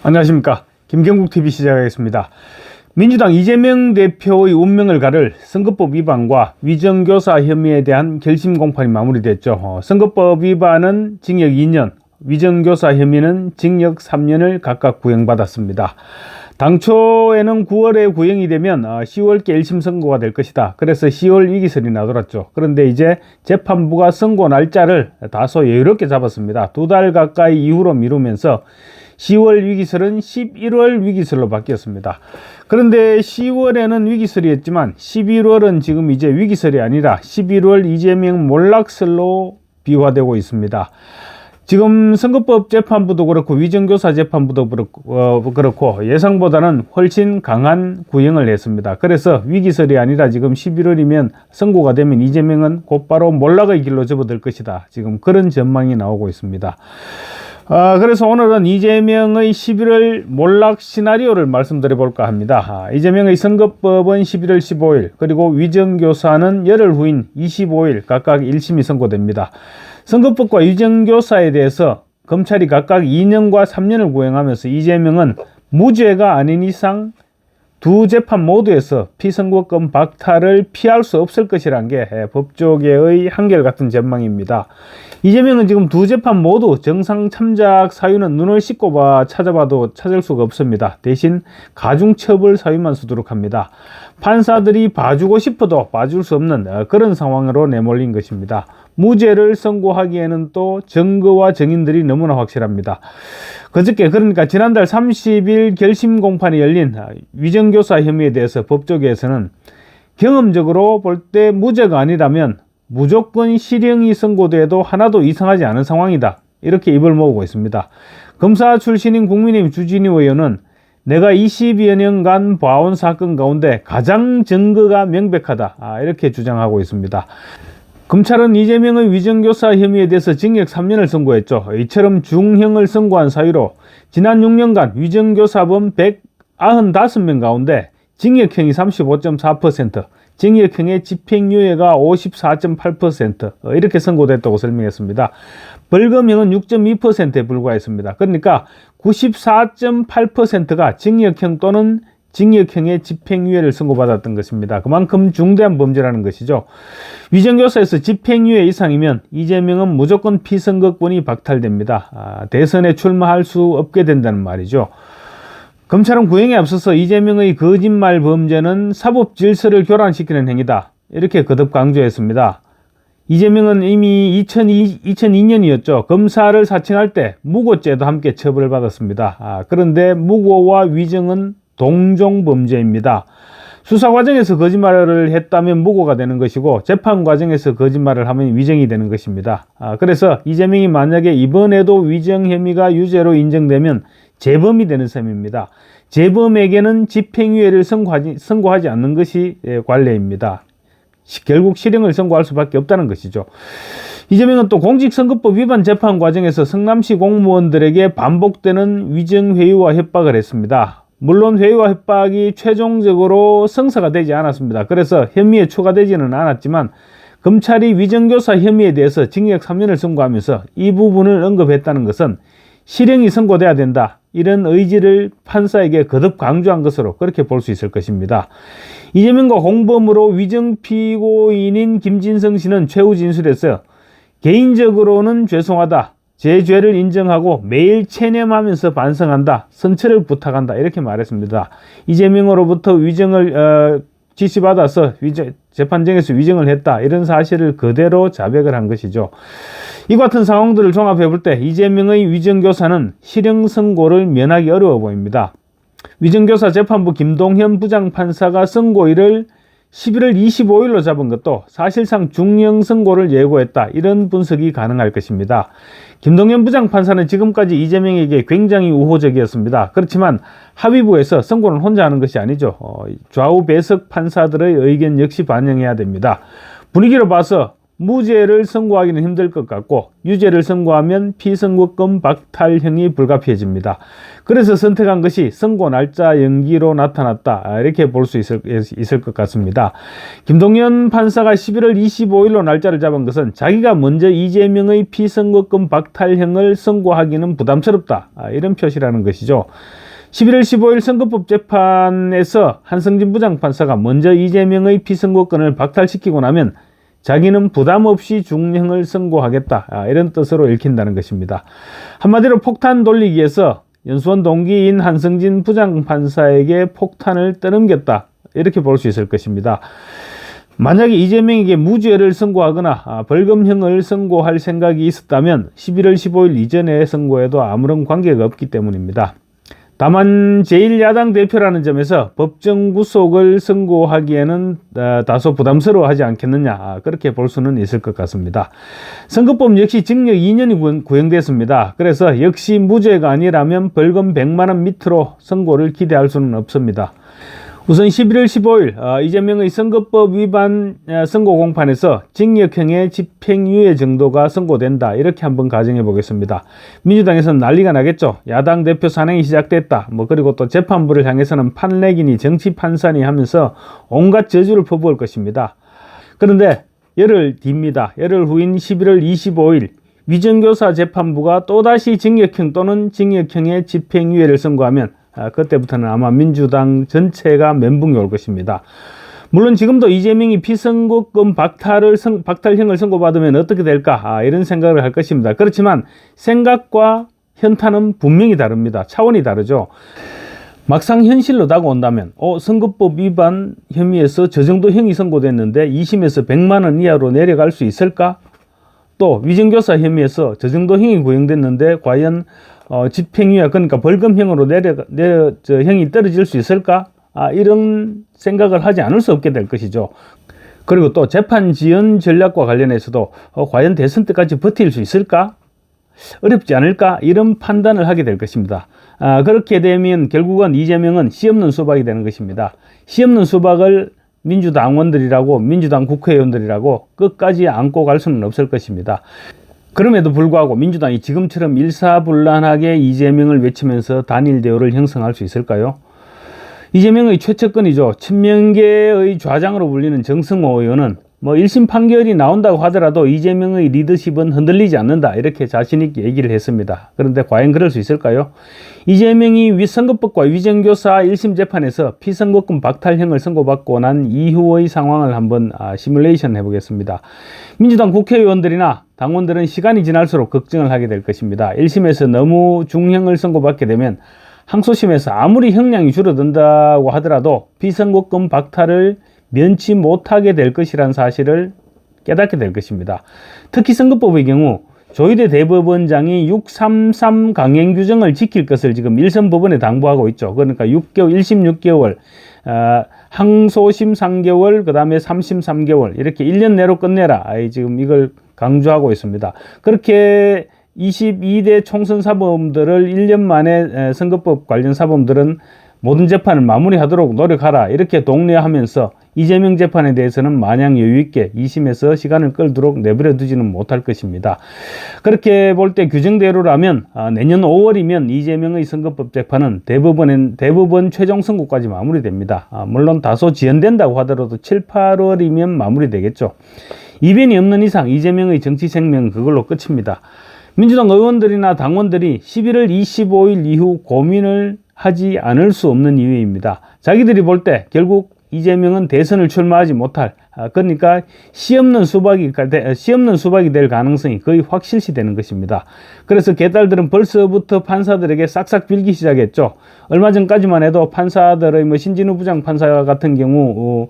안녕하십니까. 김경국TV 시작하겠습니다. 민주당 이재명 대표의 운명을 가를 선거법 위반과 위정교사 혐의에 대한 결심 공판이 마무리됐죠. 선거법 위반은 징역 2년, 위정교사 혐의는 징역 3년을 각각 구형받았습니다. 당초에는 9월에 구형이 되면 10월께 1심 선고가 될 것이다. 그래서 10월 위기설이 나돌았죠. 그런데 이제 재판부가 선고 날짜를 다소 여유롭게 잡았습니다. 2달 가까이 이후로 미루면서 10월 위기설은 11월 위기설로 바뀌었습니다. 그런데 10월에는 위기설이었지만 11월은 지금 이제 위기설이 아니라 11월 이재명 몰락설로 비화되고 있습니다. 지금 선거법 재판부도 그렇고 위정교사 재판부도 그렇고 예상보다는 훨씬 강한 구형을 했습니다. 그래서 위기설이 아니라 지금 11월이면 선고가 되면 이재명은 곧바로 몰락의 길로 접어들 것이다. 지금 그런 전망이 나오고 있습니다. 그래서 오늘은 이재명의 11월 몰락 시나리오를 말씀드려 볼까 합니다. 이재명의 선거법은 11월 15일 그리고 위정교사는 열흘 후인 25일 각각 1심이 선고됩니다. 선거법과 위정교사에 대해서 검찰이 각각 2년과 3년을 구형하면서 이재명은 무죄가 아닌 이상 두 재판 모두에서 피선거권 박탈을 피할 수 없을 것이란 게 법조계의 한결같은 전망입니다. 이재명은 지금 두 재판 모두 정상 참작 사유는 눈을 씻고 찾아봐도 찾을 수가 없습니다. 대신 가중처벌 사유만 수두룩합니다. 판사들이 봐주고 싶어도 봐줄 수 없는 그런 상황으로 내몰린 것입니다. 무죄를 선고하기에는 또 증거와 증인들이 너무나 확실합니다. 그저께 그러니까 지난달 30일 결심 공판이 열린 위정교사 혐의에 대해서 법조계에서는 경험적으로 볼 때 무죄가 아니라면 무조건 실형이 선고돼도 하나도 이상하지 않은 상황이다. 이렇게 입을 모으고 있습니다. 검사 출신인 국민의힘 주진우 의원은 내가 20여 년간 봐온 사건 가운데 가장 증거가 명백하다. 이렇게 주장하고 있습니다. 검찰은 이재명의 위정교사 혐의에 대해서 징역 3년을 선고했죠. 이처럼 중형을 선고한 사유로 지난 6년간 위정교사범 195명 가운데 징역형이 35.4%, 징역형의 집행유예가 54.8% 이렇게 선고됐다고 설명했습니다. 벌금형은 6.2%에 불과했습니다. 그러니까 94.8%가 징역형 또는 징역형의 집행유예를 선고받았던 것입니다. 그만큼 중대한 범죄라는 것이죠. 위정교사에서 집행유예 이상이면 이재명은 무조건 피선거권이 박탈됩니다. 대선에 출마할 수 없게 된다는 말이죠. 검찰은 구형에 앞서서 이재명의 거짓말 범죄는 사법질서를 교란시키는 행위다. 이렇게 거듭 강조했습니다. 이재명은 이미 2002년이었죠. 검사를 사칭할 때 무고죄도 함께 처벌을 받았습니다. 그런데 무고와 위정은 동종 범죄입니다. 수사 과정에서 거짓말을 했다면 무고가 되는 것이고 재판 과정에서 거짓말을 하면 위정이 되는 것입니다. 그래서 이재명이 만약에 이번에도 위정 혐의가 유죄로 인정되면 재범이 되는 셈입니다. 재범에게는 집행유예를 선고하지 않는 것이 관례입니다. 결국 실형을 선고할 수밖에 없다는 것이죠. 이재명은 또 공직선거법 위반 재판 과정에서 성남시 공무원들에게 반복되는 위정회유와 협박을 했습니다. 물론 회유와 협박이 최종적으로 성사가 되지 않았습니다. 그래서 혐의에 추가되지는 않았지만 검찰이 위정교사 혐의에 대해서 징역 3년을 선고하면서 이 부분을 언급했다는 것은 실형이 선고돼야 된다. 이런 의지를 판사에게 거듭 강조한 것으로 그렇게 볼 수 있을 것입니다. 이재명과 공범으로 위정 피고인인 김진성 씨는 최후 진술에서 개인적으로는 죄송하다. 제 죄를 인정하고 매일 체념하면서 반성한다. 선처를 부탁한다. 이렇게 말했습니다. 이재명으로부터 위정을 지시받아서 재판정에서 위정을 했다. 이런 사실을 그대로 자백을 한 것이죠. 이 같은 상황들을 종합해 볼 때 이재명의 위정교사는 실형 선고를 면하기 어려워 보입니다. 위정교사 재판부 김동현 부장판사가 선고일을 11월 25일로 잡은 것도 사실상 중형 선고를 예고했다. 이런 분석이 가능할 것입니다. 김동현 부장판사는 지금까지 이재명에게 굉장히 우호적이었습니다. 그렇지만 합의부에서 선고는 혼자 하는 것이 아니죠. 좌우 배석 판사들의 의견 역시 반영해야 됩니다. 분위기로 봐서 무죄를 선고하기는 힘들 것 같고 유죄를 선고하면 피선고권 박탈형이 불가피해집니다. 그래서 선택한 것이 선고 날짜 연기로 나타났다, 이렇게 볼 수 있을 것 같습니다. 김동연 판사가 11월 25일로 날짜를 잡은 것은 자기가 먼저 이재명의 피선고권 박탈형을 선고하기는 부담스럽다, 이런 표시라는 것이죠. 11월 15일 선거법 재판에서 한성진 부장판사가 먼저 이재명의 피선고권을 박탈시키고 나면 자기는 부담 없이 중형을 선고하겠다, 이런 뜻으로 읽힌다는 것입니다. 한마디로 폭탄 돌리기에서 연수원 동기인 한성진 부장판사에게 폭탄을 떠넘겼다, 이렇게 볼 수 있을 것입니다. 만약에 이재명에게 무죄를 선고하거나 벌금형을 선고할 생각이 있었다면 11월 15일 이전에 선고해도 아무런 관계가 없기 때문입니다. 다만 제1야당 대표라는 점에서 법정 구속을 선고하기에는 다소 부담스러워하지 않겠느냐, 그렇게 볼 수는 있을 것 같습니다. 선거법 역시 징역 2년이 구형됐습니다. 그래서 역시 무죄가 아니라면 벌금 100만 원 밑으로 선고를 기대할 수는 없습니다. 우선 11월 15일 이재명의 선거법 위반 선고 공판에서 징역형의 집행유예 정도가 선고된다, 이렇게 한번 가정해 보겠습니다. 민주당에서는 난리가 나겠죠. 야당 대표 산행이 시작됐다, 그리고 또 재판부를 향해서는 판례기니 정치판사니 하면서 온갖 저주를 퍼부을 것입니다. 그런데 열흘 뒤입니다. 열흘 후인 11월 25일 위정교사 재판부가 또다시 징역형 또는 징역형의 집행유예를 선고하면 그때부터는 아마 민주당 전체가 멘붕이 올 것입니다. 물론 지금도 이재명이 피선고권 박탈형을 선고받으면 어떻게 될까, 이런 생각을 할 것입니다. 그렇지만 생각과 현타는 분명히 다릅니다. 차원이 다르죠. 막상 현실로 다가온다면 선거법 위반 혐의에서 저 정도 형이 선고됐는데 2심에서 100만 원 이하로 내려갈 수 있을까? 또 위정교사 혐의에서 저 정도 형이 구형됐는데 과연 집행유예, 그러니까 벌금형으로 형이 떨어질 수 있을까? 이런 생각을 하지 않을 수 없게 될 것이죠. 그리고 또 재판 지연 전략과 관련해서도 과연 대선 때까지 버틸 수 있을까? 어렵지 않을까? 이런 판단을 하게 될 것입니다. 그렇게 되면 결국은 이재명은 씨 없는 수박이 되는 것입니다. 씨 없는 수박을 민주당원들이라고, 민주당 국회의원들이라고 끝까지 안고 갈 수는 없을 것입니다. 그럼에도 불구하고 민주당이 지금처럼 일사불란하게 이재명을 외치면서 단일 대우를 형성할 수 있을까요? 이재명의 최측근이죠. 친명계의 좌장으로 불리는 정승호 의원은 1심 판결이 나온다고 하더라도 이재명의 리더십은 흔들리지 않는다, 이렇게 자신있게 얘기를 했습니다. 그런데 과연 그럴 수 있을까요? 이재명이 선거법과 위정교사 1심 재판에서 피선거권 박탈형을 선고받고 난 이후의 상황을 한번 시뮬레이션 해보겠습니다. 민주당 국회의원들이나 당원들은 시간이 지날수록 걱정을 하게 될 것입니다. 1심에서 너무 중형을 선고받게 되면 항소심에서 아무리 형량이 줄어든다고 하더라도 피선거권 박탈을 면치 못하게 될 것이라는 사실을 깨닫게 될 것입니다. 특히 선거법의 경우 조희대 대법원장이 633 강행 규정을 지킬 것을 지금 일선 법원에 당부하고 있죠. 그러니까 1심 6개월, 항소심 3개월, 그 다음에 3심 3개월, 이렇게 1년 내로 끝내라, 지금 이걸 강조하고 있습니다. 그렇게 22대 총선 사범들을 1년 만에 선거법 관련 사범들은 모든 재판을 마무리하도록 노력하라, 이렇게 독려하면서 이재명 재판에 대해서는 마냥 여유있게 2심에서 시간을 끌도록 내버려 두지는 못할 것입니다. 그렇게 볼 때 규정대로라면 내년 5월이면 이재명의 선거법 재판은 대법원 최종 선고까지 마무리됩니다. 물론 다소 지연된다고 하더라도 7, 8월이면 마무리되겠죠. 이변이 없는 이상 이재명의 정치 생명은 그걸로 끝입니다. 민주당 의원들이나 당원들이 11월 25일 이후 고민을 하지 않을 수 없는 이유입니다. 자기들이 볼 때 결국 이재명은 대선을 출마하지 못할, 그러니까 씨 없는 수박이 될 가능성이 거의 확실시되는 것입니다. 그래서 개딸들은 벌써부터 판사들에게 싹싹 빌기 시작했죠. 얼마 전까지만 해도 판사들의 신진우 부장판사 같은 경우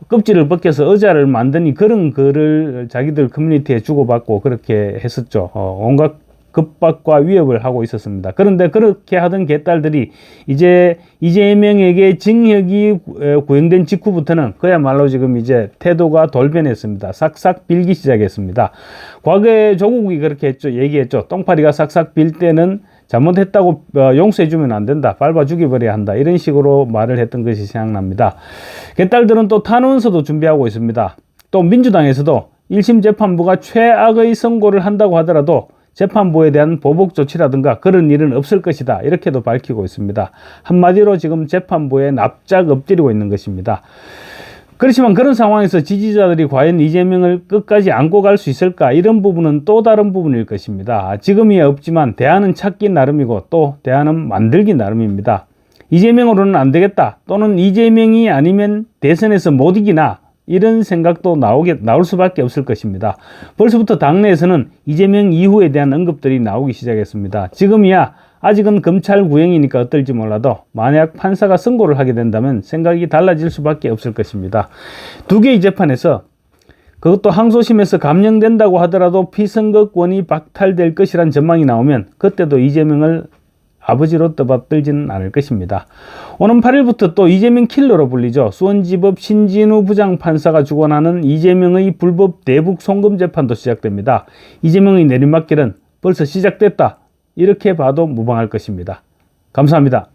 껍질을 벗겨서 의자를 만드니 그런 글을 자기들 커뮤니티에 주고받고 그렇게 했었죠. 온갖 급박과 위협을 하고 있었습니다. 그런데 그렇게 하던 개딸들이 이제 이재명에게 징역이 구형된 직후부터는 그야말로 지금 이제 태도가 돌변했습니다. 싹싹 빌기 시작했습니다. 과거에 조국이 그렇게 얘기했죠. 똥파리가 싹싹 빌 때는 잘못했다고 용서해주면 안 된다, 밟아 죽여버려야 한다, 이런 식으로 말을 했던 것이 생각납니다. 개딸들은 또 탄원서도 준비하고 있습니다. 또 민주당에서도 1심 재판부가 최악의 선고를 한다고 하더라도 재판부에 대한 보복 조치라든가 그런 일은 없을 것이다, 이렇게도 밝히고 있습니다. 한마디로 지금 재판부에 납작 엎드리고 있는 것입니다. 그렇지만 그런 상황에서 지지자들이 과연 이재명을 끝까지 안고 갈 수 있을까, 이런 부분은 또 다른 부분일 것입니다. 지금이야 없지만 대안은 찾기 나름이고 또 대안은 만들기 나름입니다. 이재명으로는 안 되겠다, 또는 이재명이 아니면 대선에서 못 이기나, 이런 생각도 나올 수밖에 없을 것입니다. 벌써부터 당내에서는 이재명 이후에 대한 언급들이 나오기 시작했습니다. 지금이야 아직은 검찰 구형이니까 어떨지 몰라도 만약 판사가 선고를 하게 된다면 생각이 달라질 수밖에 없을 것입니다. 두 개의 재판에서, 그것도 항소심에서 감형된다고 하더라도 피선거권이 박탈될 것이란 전망이 나오면 그때도 이재명을 아버지로 떠받들지는 않을 것입니다. 오는 8일부터 또 이재명 킬러로 불리죠. 수원지법 신진우 부장판사가 주관하는 이재명의 불법 대북 송금 재판도 시작됩니다. 이재명의 내리막길은 벌써 시작됐다, 이렇게 봐도 무방할 것입니다. 감사합니다.